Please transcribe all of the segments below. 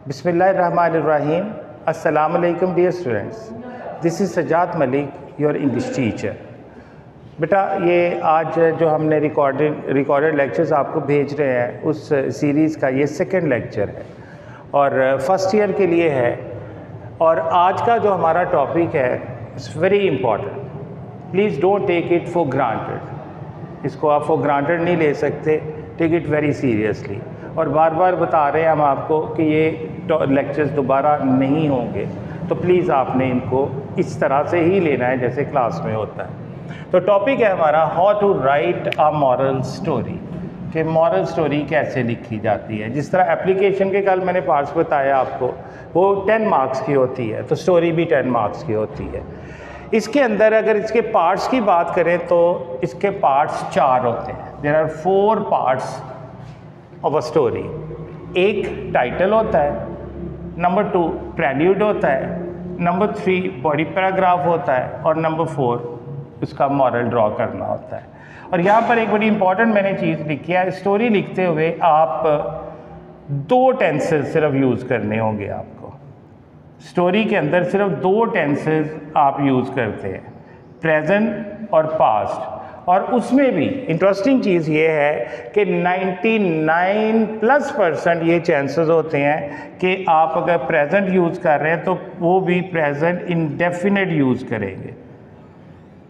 Bismillahirrahmanirrahim. Assalamu alaikum dear students. This is Sajjad Malik, your English teacher. बेटा ये आज जो हमने रिकॉर्डेड लेक्चर्स आपको भेज रहे हैं उस सीरीज़ का ये सेकंड लेक्चर है और फर्स्ट ईयर के लिए है। और आज का जो हमारा टॉपिक है it's very important. Please don't take it for granted. इसको आप फॉर ग्रांटेड नहीं ले सकते, टेक इट वेरी सीरियसली। और बार बार बता रहे हैं हम आपको कि ये लेक्चर्स दोबारा नहीं होंगे, तो प्लीज़ आपने इनको इस तरह से ही लेना है जैसे क्लास में होता है। तो टॉपिक है हमारा how to write a moral story, कि मॉरल स्टोरी कैसे लिखी जाती है। जिस तरह एप्लीकेशन के कल मैंने पार्ट्स बताया आपको, वो 10 मार्क्स की होती है, तो स्टोरी भी 10 मार्क्स की होती है। इसके अंदर अगर इसके पार्ट्स की बात करें तो इसके पार्ट्स 4 होते हैं। There are 4 parts of a story. एक टाइटल होता है, नंबर 2 प्रेल्यूड होता है, नंबर 3 बॉडी पैराग्राफ होता है और नंबर 4 उसका मॉरल ड्रॉ करना होता है। और यहाँ पर एक बड़ी इंपॉर्टेंट मैंने चीज़ लिखी है, स्टोरी लिखते हुए आप 2 टेंसेस सिर्फ यूज़ करने होंगे आपको। स्टोरी के अंदर सिर्फ 2 टेंसेस आप यूज़ करते हैं, प्रेजेंट और पास्ट। और उसमें भी इंटरेस्टिंग चीज़ ये है कि 99+% ये चांसेस होते हैं कि आप अगर प्रेजेंट यूज़ कर रहे हैं तो वो भी प्रेजेंट इंडेफिनिट यूज़ करेंगे,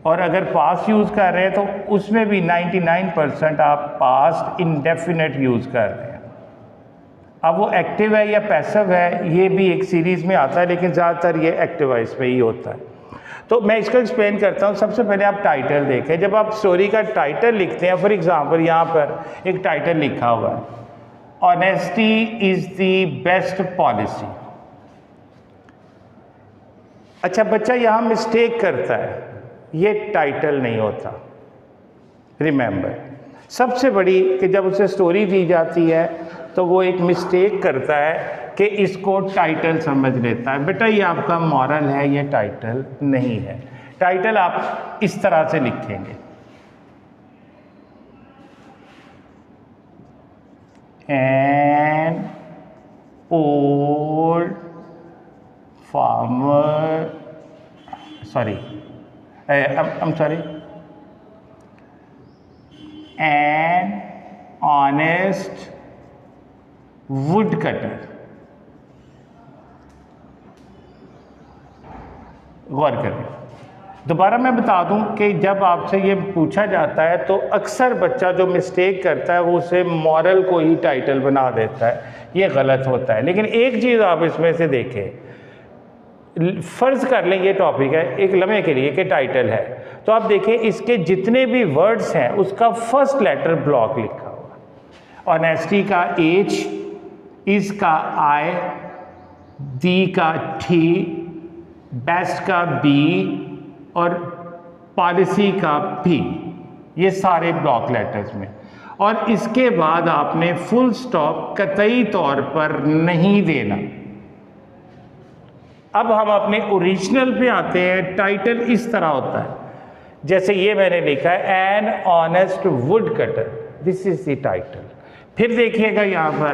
और अगर पास्ट यूज़ कर रहे हैं तो उसमें भी 99% आप पास्ट इंडेफिनिट यूज़ कर रहे हैं। अब वो एक्टिव है या पैसिव है ये भी एक सीरीज़ में आता है, लेकिन ज़्यादातर ये एक्टिव वॉइस पे ही होता है। तो मैं इसको एक्सप्लेन करता हूँ। सबसे पहले आप टाइटल देखें। जब आप स्टोरी का टाइटल लिखते हैं, फॉर एग्जांपल यहाँ पर एक टाइटल लिखा हुआ है, honesty is the best policy. अच्छा, बच्चा यहाँ मिस्टेक करता है, ये टाइटल नहीं होता। रिमेंबर, सबसे बड़ी कि जब उसे स्टोरी दी जाती है तो वो एक मिस्टेक करता है कि इसको टाइटल समझ लेता है। बेटा ये आपका मॉरल है, ये टाइटल नहीं है। टाइटल आप इस तरह से लिखेंगे, an old farmer, sorry I'm sorry, an honest woodcutter। गौर करें। दोबारा मैं बता दूं कि जब आपसे ये पूछा जाता है तो अक्सर बच्चा जो मिस्टेक करता है वो उसे मॉरल को ही टाइटल बना देता है, ये गलत होता है। लेकिन एक चीज़ आप इसमें से देखें, फ़र्ज़ कर लें ये टॉपिक है एक लम्हे के लिए कि टाइटल है, तो आप देखें इसके जितने भी वर्ड्स हैं उसका फर्स्ट लेटर ब्लॉक लिखा हुआ। ऑनेस्टी का H, इस का I, दी का T, बेस्ट का B और पॉलिसी का P, ये सारे ब्लॉक लेटर्स में। और इसके बाद आपने फुल स्टॉप कतई तौर पर नहीं देना। अब हम अपने ओरिजिनल पे आते हैं। टाइटल इस तरह होता है, जैसे ये मैंने लिखा है an honest would cutter, this is the title. फिर देखिएगा यहाँ पर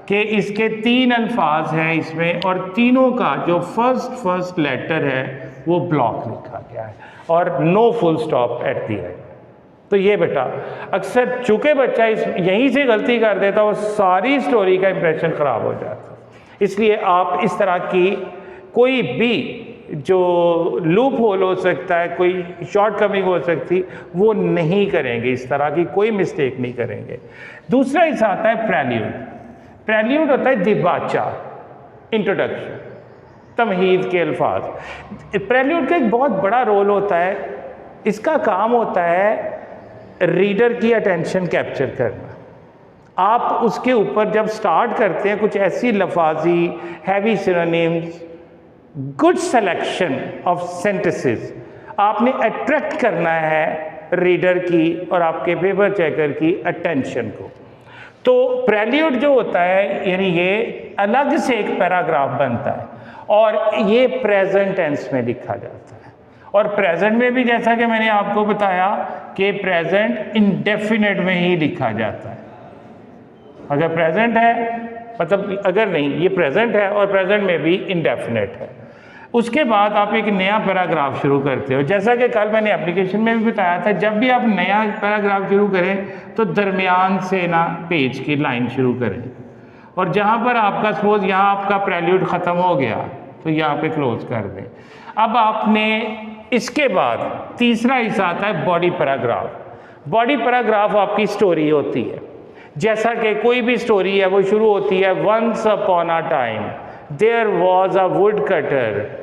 कि इसके 3 अल्फाज हैं इसमें, और तीनों का जो फर्स्ट लेटर है वो ब्लॉक लिखा गया है और no full stop at the end. तो ये बेटा अक्सर चूंकि बच्चा यहीं से गलती कर देता वो सारी स्टोरी का इंप्रेशन ख़राब हो जाता। इसलिए आप इस तरह की कोई भी जो लूप होल हो सकता है, कोई शॉर्ट कमिंग हो सकती, वो नहीं करेंगे, इस तरह की कोई मिस्टेक नहीं करेंगे। दूसरा हिस्सा आता है प्रेल्यूड। प्रेल्यूड होता है दिबाचा, इंट्रोडक्शन, तमहीद के अल्फाज। प्रेल्यूड का एक बहुत बड़ा रोल होता है, इसका काम होता है रीडर की अटेंशन कैप्चर करना। आप उसके ऊपर जब स्टार्ट करते हैं कुछ ऐसी लफाजी heavy synonyms, good selection of sentences, आपने अट्रैक्ट करना है रीडर की और आपके पेपर चेकर की अटेंशन को। तो प्रेल्यूड जो होता है यानी ये अलग से एक पैराग्राफ बनता है और ये प्रेजेंट टेंस में लिखा जाता है। और प्रेजेंट में भी जैसा कि मैंने आपको बताया कि प्रेजेंट इंडेफिनिट में ही लिखा जाता है। अगर प्रेजेंट है मतलब अगर नहीं, ये प्रेजेंट है और प्रेजेंट में भी इंडेफिनेट है। उसके बाद आप एक नया पैराग्राफ शुरू करते हो। जैसा कि कल मैंने एप्लीकेशन में भी बताया था, जब भी आप नया पैराग्राफ शुरू करें तो दरमियान से ना पेज की लाइन शुरू करें, और जहाँ पर आपका सपोज यहाँ आपका प्रेल्यूड ख़त्म हो गया तो यहाँ पे क्लोज कर दें। अब आपने इसके बाद तीसरा हिस्सा आता है बॉडी पैराग्राफ। बॉडी पैराग्राफ आपकी स्टोरी होती है। जैसा कि कोई भी स्टोरी है वो शुरू होती है, once upon a time there was a wood cutter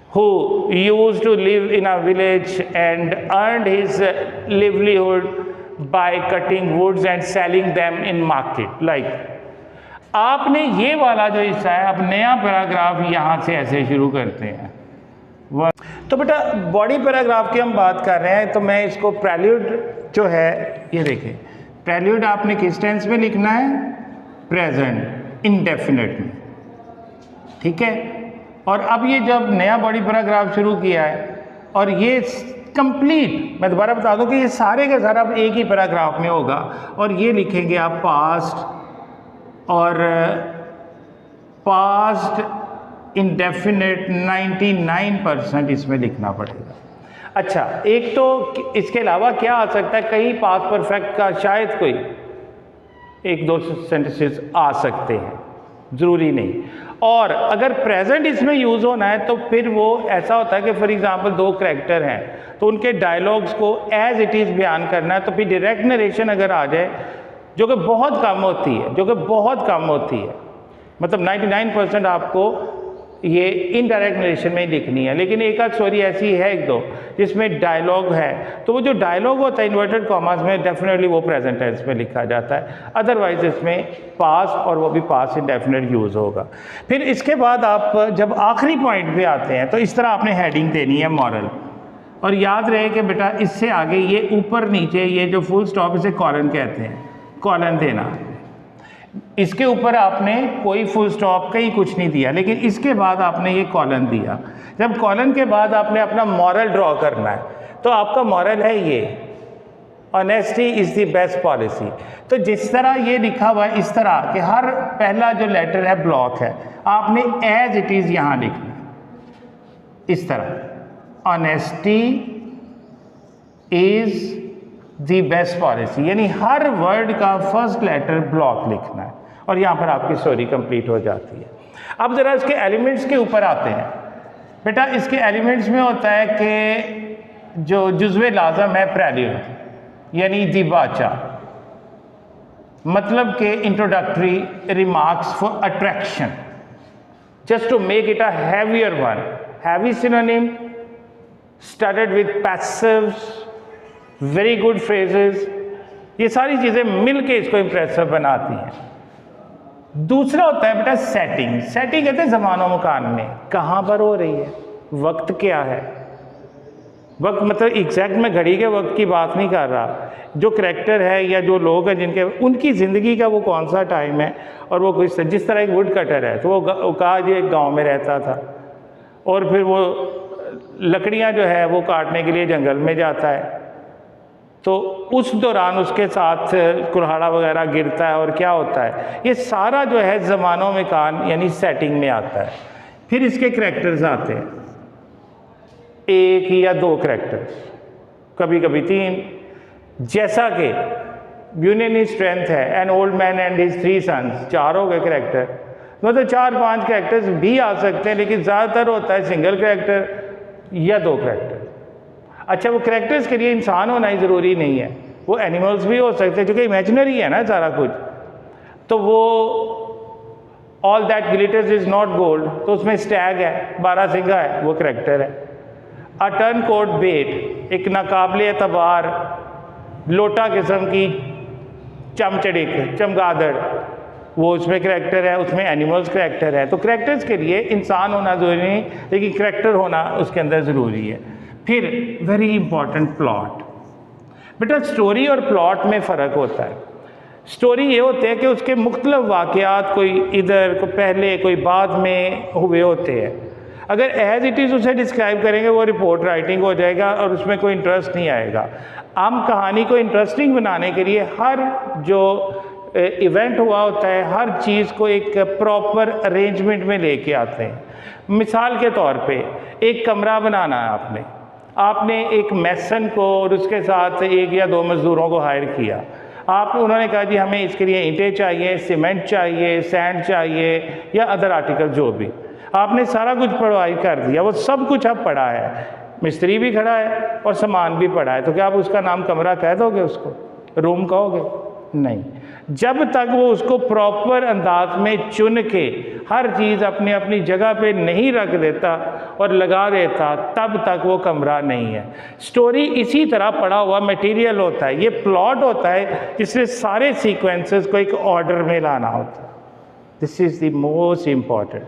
who used to live in a village and earned his livelihood by cutting woods and selling them in market. Like, आपने ये वाला जो हिस्सा है, आप नया पैराग्राफ यहाँ से ऐसे शुरू करते हैं। तो बेटा बॉडी पैराग्राफ की हम बात कर रहे हैं, तो मैं इसको प्रेल्यूड जो है, ये देखें, प्रेल्यूड आपने किस टेंस में लिखना है? प्रेजेंट इंडेफिनिट में, ठीक है। और अब ये जब नया बॉडी पैराग्राफ शुरू किया है और ये कंप्लीट, मैं दोबारा बता दूं कि ये सारे का सारा अब एक ही पैराग्राफ में होगा, और ये लिखेंगे आप पास्ट, और पास्ट इंडेफिनिट 99% इसमें लिखना पड़ेगा। अच्छा, एक तो इसके अलावा क्या आ सकता है, कहीं पास्ट परफेक्ट का शायद कोई एक दो सेंटेंसेस आ सकते हैं, ज़रूरी नहीं। और अगर प्रेजेंट इसमें यूज़ होना है तो फिर वो ऐसा होता है कि फॉर एग्जांपल दो करैक्टर हैं तो उनके डायलॉग्स को एज इट इज़ बयान करना है, तो फिर डायरेक्ट नरेशन अगर आ जाए, जो कि बहुत कम होती है, जो कि बहुत कम होती है, मतलब 99% आपको ये इनडायरेक्ट नरेशन में ही लिखनी है। लेकिन एक आध स्टोरी ऐसी है एक दो जिसमें डायलॉग है, तो वो जो डायलॉग होता है इन्वर्टेड कॉमास में डेफिनेटली वो प्रेजेंट टेंस में लिखा जाता है, अदरवाइज इसमें पास्ट, और वो भी पास्ट इंडेफिनिट यूज़ होगा। फिर इसके बाद आप जब आखिरी पॉइंट पे आते हैं तो इस तरह आपने हेडिंग देनी है मॉरल, और याद रहे कि बेटा इससे आगे ये ऊपर नीचे ये जो फुल स्टॉप, इसे कॉलन कहते हैं, कॉलन देना। इसके ऊपर आपने कोई फुल स्टॉप कहीं कुछ नहीं दिया, लेकिन इसके बाद आपने ये कॉलन दिया। जब कॉलन के बाद आपने अपना मॉरल ड्रॉ करना है, तो आपका मॉरल है ये, honesty is the best policy. तो जिस तरह ये लिखा हुआ है, इस तरह कि हर पहला जो लेटर है ब्लॉक है, आपने एज इट इज़ यहाँ लिखना है, इस तरह, honesty is the best policy, यानी हर वर्ड का फर्स्ट लेटर ब्लॉक लिखना है, और यहाँ पर आपकी स्टोरी कंप्लीट हो जाती है। अब ज़रा इसके एलिमेंट्स के ऊपर आते हैं। बेटा इसके एलिमेंट्स में होता है कि जो जुज़्वे लाज़म है प्रेल्यूड, यानी दिबाचा, मतलब के introductory remarks for attraction, just to make it a heavier one, heavy synonym, started with passives, very good phrases, ये सारी चीज़ें मिलके इसको इम्प्रेसिव बनाती हैं। दूसरा होता है बेटा सेटिंग। सेटिंग कहते हैं ज़मानो मकान में, कहाँ पर हो रही है, वक्त क्या है। वक्त मतलब एग्जैक्ट मैं घड़ी के वक्त की बात नहीं कर रहा, जो करैक्टर है या जो लोग हैं जिनके, उनकी ज़िंदगी का वो कौन सा टाइम है, और वो कुछ जिस तरह एक वुड कटर है, तो वो कहा जी एक गाँव में रहता था, और फिर वो लकड़ियाँ जो है वो काटने के लिए जंगल में जाता है, तो उस दौरान उसके साथ कुल्हाड़ा वगैरह गिरता है और क्या होता है, ये सारा जो है ज़मानो मकान यानी सेटिंग में आता है। फिर इसके करैक्टर्स आते हैं, एक या दो करैक्टर्स, कभी कभी तीन, जैसा कि यूनियन स्ट्रेंथ है, an old man and his 3 sons, 4 हो गए करैक्टर, मतलब 4-5 करैक्टर्स भी आ सकते हैं, लेकिन ज़्यादातर होता है सिंगल करैक्टर या 2 करैक्टर। अच्छा, वो करैक्टर्स के लिए इंसान होना ही ज़रूरी नहीं है, वो एनिमल्स भी हो सकते हैं, क्योंकि इमेजिनरी है ना सारा कुछ। तो वो all that glitters is not gold, तो उसमें स्टैग है, 12 सिंगा है, वो करैक्टर है। अ टर्न कोट बेट, एक नाकाबिले एतबार लोटा किस्म की चमचड़िक, चमगादड़, वो उसमें करैक्टर है, उसमें एनिमल्स करैक्टर है। तो करैक्टर्स के लिए इंसान होना ज़रूरी नहीं, लेकिन करैक्टर होना उसके अंदर ज़रूरी है। फिर वेरी इंपॉर्टेंट प्लॉट। बेटा स्टोरी और प्लॉट में फ़र्क होता है। स्टोरी ये होते हैं कि उसके मुख्तलिफ वाक़यात, कोई इधर को पहले कोई बाद में हुए होते हैं। अगर एज इट इज़ उसे डिस्क्राइब करेंगे वो रिपोर्ट राइटिंग हो जाएगा और उसमें कोई इंटरेस्ट नहीं आएगा। हम कहानी को इंटरेस्टिंग बनाने के लिए हर जो इवेंट हुआ होता है हर चीज़ को एक प्रॉपर अरेंजमेंट में लेके आते हैं। मिसाल के तौर पे एक कमरा बनाना है, आपने एक मैसन को और उसके साथ 1 या 2 मज़दूरों को हायर किया। उन्होंने कहा जी हमें इसके लिए ईंटें चाहिए, सीमेंट चाहिए, सैंड चाहिए या अदर आर्टिकल जो भी, आपने सारा कुछ प्रोवाइड कर दिया, वो सब कुछ अब पड़ा है, मिस्त्री भी खड़ा है और सामान भी पड़ा है, तो क्या आप उसका नाम कमरा कह दोगे, उसको रूम कहोगे? नहीं। जब तक वो उसको प्रॉपर अंदाज में चुन के हर चीज़ अपनी अपनी जगह पे नहीं रख देता और लगा देता, तब तक वो कमरा नहीं है। स्टोरी इसी तरह पड़ा हुआ मटेरियल होता है, ये प्लॉट होता है जिसमें सारे सीक्वेंसेस को एक ऑर्डर में लाना होता है। This is the most important.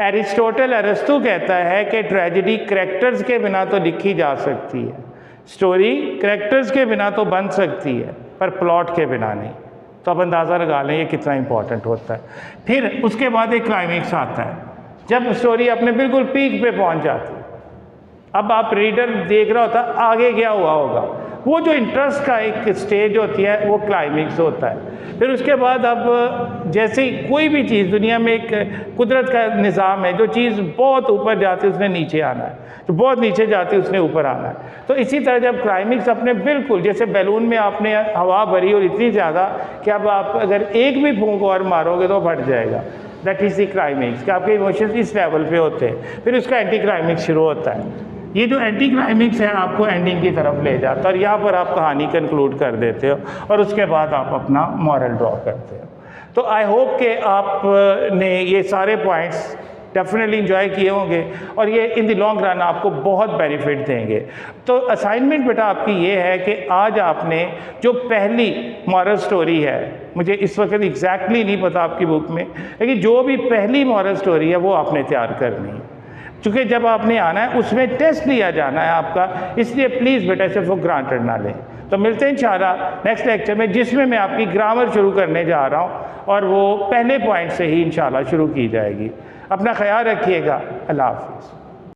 Aristo कहता है कि ट्रेजेडी करैक्टर्स के बिना तो लिखी जा सकती है, स्टोरी करैक्टर्स के बिना तो बन सकती है, पर प्लॉट के बिना नहीं। तो आप अंदाज़ा लगा लें ये कितना इंपॉर्टेंट होता है। फिर उसके बाद एक क्लाइमेक्स आता है, जब स्टोरी अपने बिल्कुल पीक पे पहुंच जाती है। अब आप रीडर देख रहा होता आगे क्या हुआ होगा, वो जो इंटरेस्ट का एक स्टेज होती है वो क्लाइमेक्स होता है। फिर उसके बाद अब जैसे कोई भी चीज़ दुनिया में एक कुदरत का निज़ाम है, जो चीज़ बहुत ऊपर जाती है उसने नीचे आना है, जो बहुत नीचे जाती है उसने ऊपर आना है। तो इसी तरह जब क्लाइमेक्स अपने बिल्कुल जैसे बैलून में आपने हवा भरी और इतनी ज़्यादा कि अब आप अगर एक भी फूंक और मारोगे तो फट जाएगा, दैट इज़ द क्लाइमेक्स, कि आपके इमोशंस इस लेवल पे होते हैं। फिर उसका एंटी क्लाइमेक्स शुरू होता है। ये जो एंटी क्लाइमेक्स है आपको एंडिंग की तरफ ले जाता है और यहाँ पर आप कहानी कंक्लूड कर देते हो और उसके बाद आप अपना मॉरल ड्रॉ करते हो। तो आई होप कि आपने ये सारे पॉइंट्स डेफिनेटली इंजॉय किए होंगे और ये इन द लॉन्ग रन आपको बहुत बेनिफिट देंगे। तो असाइनमेंट बेटा आपकी ये है कि आज आपने जो पहली मॉरल स्टोरी है, मुझे इस वक्त एग्जैक्टली नहीं पता आपकी बुक में, लेकिन जो भी पहली मॉरल स्टोरी है वो आपने तैयार करनी है। चूँकि जब आपने आना है उसमें टेस्ट लिया जाना है आपका, इसलिए प्लीज़ बेटा इसे फॉर ग्रांटेड ना लें। तो मिलते हैं इंशाल्लाह नेक्स्ट लेक्चर में, जिसमें मैं आपकी ग्रामर शुरू करने जा रहा हूँ और वो पहले पॉइंट से ही इंशाल्लाह शुरू की जाएगी। अपना ख्याल रखिएगा। अल्लाह हाफ़िज़।